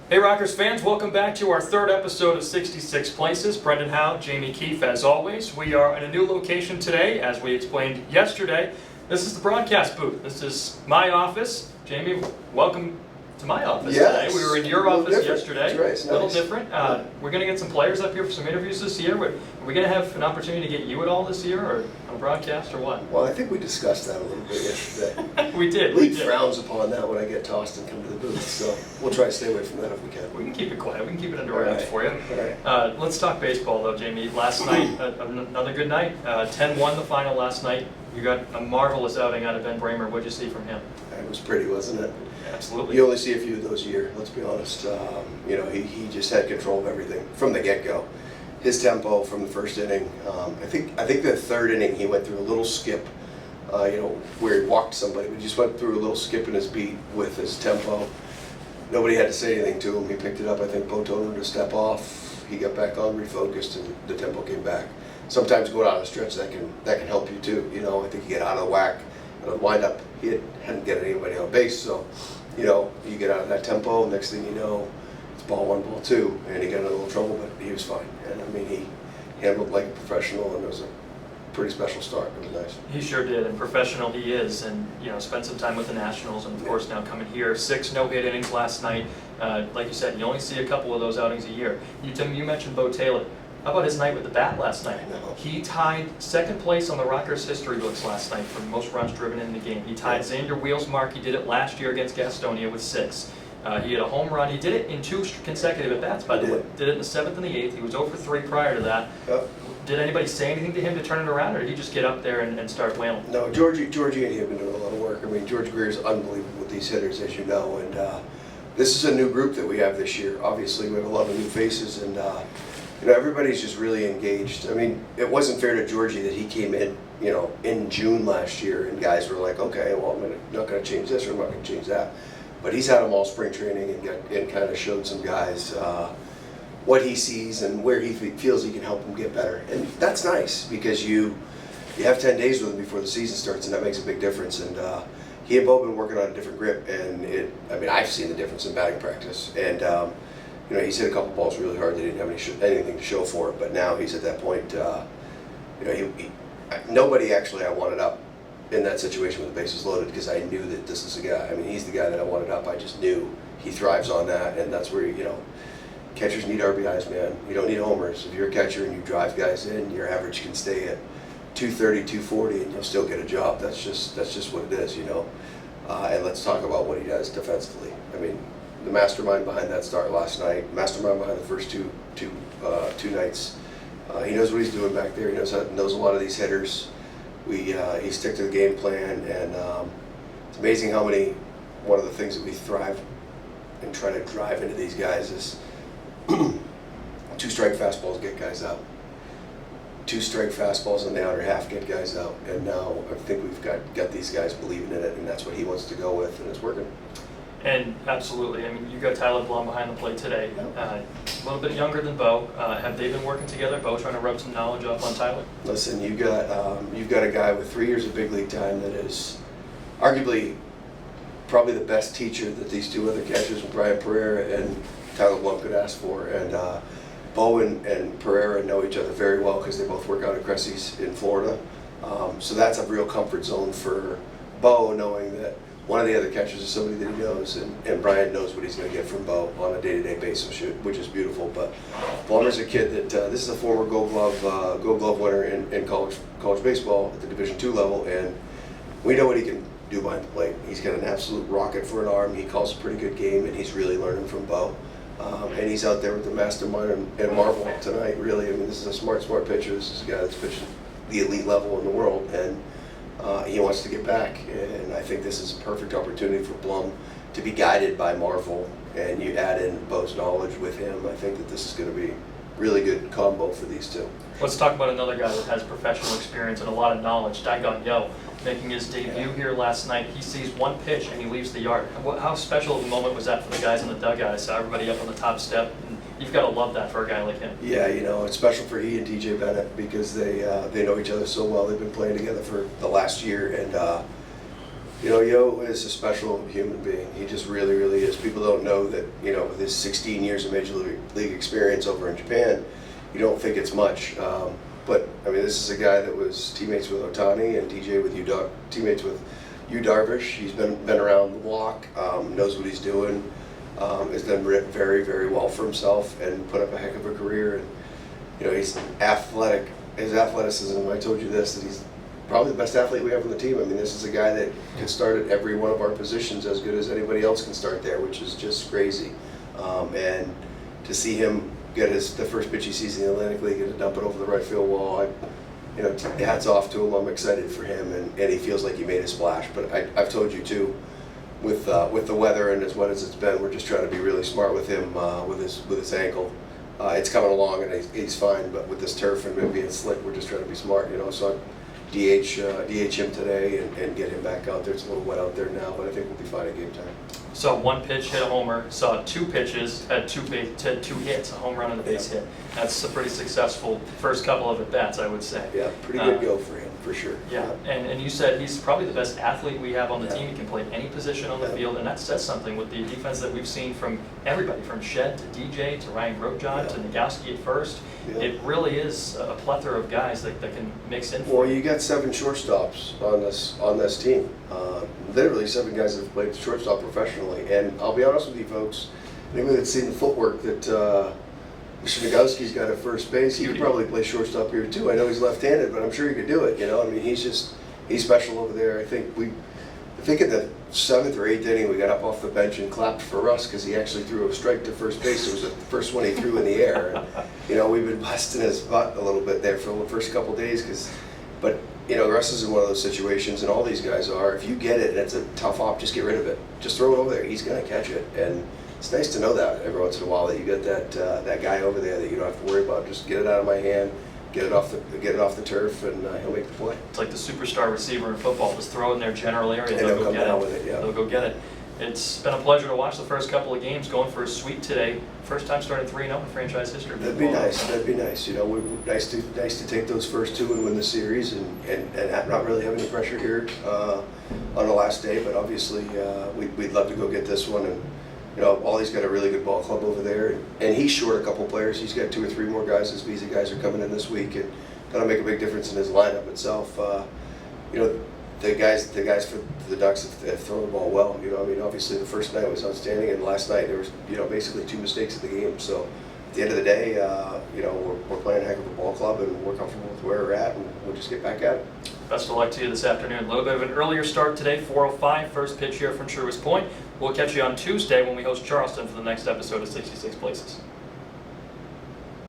Hey Rockers fans, welcome back to our third episode of 66 Places. Brendan Howe, Jamie Keefe as always. We are in a new location today, as we explained yesterday. This is the broadcast booth. This is my office. Jamie, welcome to my office today. We were in your office yesterday. That's right, a little different. We're going to get some players up here for some interviews this year. Are we going to have an opportunity to get you at all this year, or on broadcast, or what? Well, I think we discussed that a little bit yesterday. We did. League frowns upon that when I get tossed and come to the booth, so we'll try to stay away from that if we can. We can keep it quiet. We can keep it under wraps for you. All right. Let's talk baseball, though, Jamie. Last night, another good night. 10-1 the final last night. You got a marvelous outing out of Ben Bramer. What'd you see from him? It was pretty, wasn't it? Absolutely. You only see a few of those a year, let's be honest. He just had control of everything from the get-go. His tempo from the first inning. I think the third inning he went through a little skip, where he walked somebody, but he just went through a little skip in his beat with his tempo. Nobody had to say anything to him. He picked it up. I think Bo told him to step off. He got back on, refocused, and the tempo came back. Sometimes going out of the stretch that can help you too. I think you get out of the whack and on wind up he hadn't get anybody on base, so you get out of that tempo. Next thing you know, it's ball one, ball two, and he got in a little trouble, but he was fine. And I mean, he handled like a professional, and it was a pretty special start. It was nice. He sure did, and professional he is, and spent some time with the Nationals, and of course now coming here. 6 no-hit innings last night. Like you said, you only see a couple of those outings a year. You mentioned Bo Taylor. How about his night with the bat last night? He tied second place on the Rockers history books last night for most runs driven in the game. He tied Xander Wheel's mark. He did it last year against Gastonia with 6. He had a home run. He did it in 2 consecutive at-bats, by the way. Did it in the 7th and the 8th. He was 0 for 3 prior to that. Yep. Did anybody say anything to him to turn it around, or did he just get up there and start wailing? No, Georgie and he have been doing a lot of work. I mean, George Greer's unbelievable with these hitters, as you know, and this is a new group that we have this year. Obviously, we have a lot of new faces, and everybody's just really engaged. I mean, it wasn't fair to Georgie that he came in, in June last year, and guys were like, okay, well, I'm not going to change this or I'm not going to change that. But he's had them all spring training and kind of showed some guys what he sees and where he feels he can help them get better. And that's nice because you have 10 days with him before the season starts, and that makes a big difference. And he and Bo have been working on a different grip, and I've seen the difference in batting practice. And he's hit a couple balls really hard. They didn't have anything to show for it, but now he's at that point. Nobody actually I wanted up in that situation with the bases loaded, because I knew that this is a guy. I mean, he's the guy that I wanted up. I just knew he thrives on that, and that's where catchers need RBIs, man. You don't need homers. If you're a catcher and you drive guys in, your average can stay at 230, 240, and you'll still get a job. That's just what it is, And let's talk about what he does defensively. I mean, the mastermind behind that start last night, mastermind behind the first two nights. He knows what he's doing back there. He knows a lot of these hitters. He stick to the game plan, and it's amazing how one of the things that we thrive and try to drive into these guys is 2-strike fastballs get guys out. 2-strike fastballs in the outer half get guys out, and now I think we've got these guys believing in it, and that's what he wants to go with, and it's working. And absolutely, I mean, you got Tyler Blum behind the plate today. A little bit younger than Bo. Have they been working together? Bo trying to rub some knowledge off on Tyler? Listen, you've got a guy with 3 years of big league time that is arguably probably the best teacher that these 2 other catchers, Brian Pereira and Tyler Blum, could ask for. And Bo and Pereira know each other very well because they both work out at Cressy's in Florida. So that's a real comfort zone for Bo, knowing that one of the other catchers is somebody that he knows, and Brian knows what he's going to get from Bo on a day-to-day basis, which is beautiful. But Blummer's a kid that this is a former Gold Glove winner in college baseball at the Division II level, and we know what he can do behind the plate. He's got an absolute rocket for an arm. He calls a pretty good game, and he's really learning from Bo. And he's out there with the mastermind and Marvel tonight. Really, I mean, this is a smart pitcher. This is a guy that's pitching the elite level in the world, and he wants to get back, and I think this is a perfect opportunity for Blum to be guided by Marvel, and you add in Bo's knowledge with him. I think that this is going to be really good combo for these 2. Let's talk about another guy that has professional experience and a lot of knowledge. Dagon Yo, making his debut here last night. He sees 1 pitch and he leaves the yard. How special of a moment was that for the guys in the dugout? I saw everybody up on the top step. And you've got to love that for a guy like him. Yeah, it's special for he and TJ Bennett because they know each other so well. They've been playing together for the last year, and You know, Yo is a special human being. He just really, really is. People don't know that, you know, with his 16 years of Major League experience over in Japan, you don't think it's much. But, I mean, this is a guy that was teammates with Otani and DJ with teammates with Yu Darvish. He's been around the block, knows what he's doing, has done very, very well for himself and put up a heck of a career. And, you know, he's athletic. His athleticism, I told you this, that he's probably the best athlete we have on the team. I mean, this is a guy that can start at every one of our positions as good as anybody else can start there, which is just crazy. And to see him get the first pitch he sees in the Atlantic League and to dump it over the right field wall, you know, hats off to him. I'm excited for him, and he feels like he made a splash. But I've told you too, with the weather and as wet as it's been, we're just trying to be really smart with him with his ankle. It's coming along and he's fine, but with this turf and maybe it's slick, we're just trying to be smart, you know. So DH him today and get him back out there. It's a little wet out there now, but I think we'll be fine at game time. Saw one pitch, hit a homer. Saw two pitches, had two hits, a home run and a base hit. That's a pretty successful first couple of at-bats, I would say. Yeah, pretty good go for him, for sure. Yeah, and you said he's probably the best athlete we have on the team. He can play any position on the field, and that says something with the defense that we've seen from everybody, from Shed to DJ to Ryan Grosjean to Nagowski at first. Yeah. It really is a plethora of guys that can mix in for Well, you got 7 shortstops on this team. Literally 7 guys that have played shortstop professionally. And I'll be honest with you folks, anybody that's seen the footwork that Mr. Nagowski's got at first base, he could probably play shortstop here too. I know he's left-handed, but I'm sure he could do it. You know, I mean, he's special over there. I think in the 7th or 8th inning, we got up off the bench and clapped for Russ because he actually threw a strike to first base. It was the first one he threw in the air. And, you know, we've been busting his butt a little bit there for the first couple of days, but you know, Russ is in one of those situations, and all these guys are. If you get it and it's a tough op, just get rid of it. Just throw it over there. He's going to catch it, and it's nice to know that every once in a while that you got that guy over there that you don't have to worry about. Just get it out of my hand, get it off the turf, and he'll make the play. It's like the superstar receiver in football. Just throw it in their general area. And they'll come down with it. Yeah. They'll go get it. It's been a pleasure to watch the first couple of games, going for a sweep today. First time starting 3-0 in franchise history. That'd be nice. That'd be nice. You know, nice to take those first 2 and win the series, and not really have any pressure here on the last day. But obviously, we'd love to go get this one. And you know, Ollie's got a really good ball club over there, and he's short a couple players. He's got 2 or 3 more guys. His visa guys are coming in this week, and that'll make a big difference in his lineup itself. You know, the guys for the Ducks have thrown the ball well. You know, I mean, obviously the first night was outstanding, and last night there was, you know, basically 2 mistakes at the game. So at the end of the day, you know, we're playing a heck of a ball club, and we're comfortable with where we're at, and we'll just get back at it. Best of luck to you this afternoon. A little bit of an earlier start today, 4:05, first pitch here from Truist Point. We'll catch you on Tuesday when we host Charleston for the next episode of 66 Places.